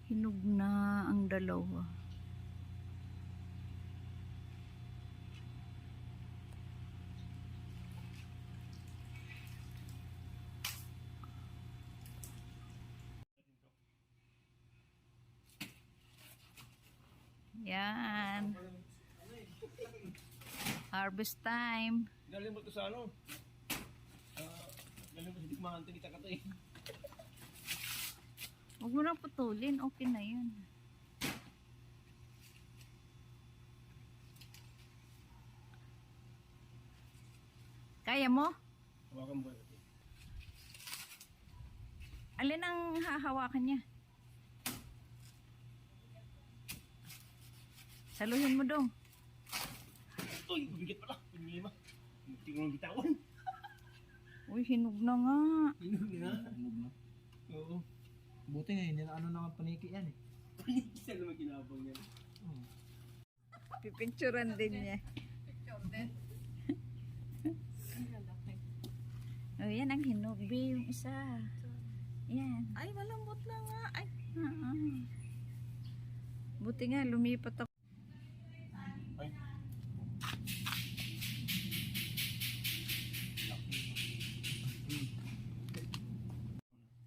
Hinog na ang dalawa. Yan. Harvest time. Galing mo ito sa ano? Galing mo sa digmaan, kita ka to eh. Huwag mo na putulin. Okay na yun. Kaya mo? Hawakan mo. Alin ang hahawakan niya? Saluhin mo dong. Uy, bigit pala. Pinilima. Tingnan mo bitawan. Uy, hinog na nga. Hinog na. Hinog na. Oo. Buti nga, hindi na ano na paniki yan eh. Isa naman kinabang yan. Pipicturan din niya. Oh, yan ang hinog. B, yung isa. Yan. Ay, malambot na nga. Ay, Buti nga, lumipat ako. Ay.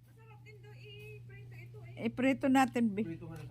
masarap din daw i-prito ito eh. Iprito natin, B. Prito nga lang.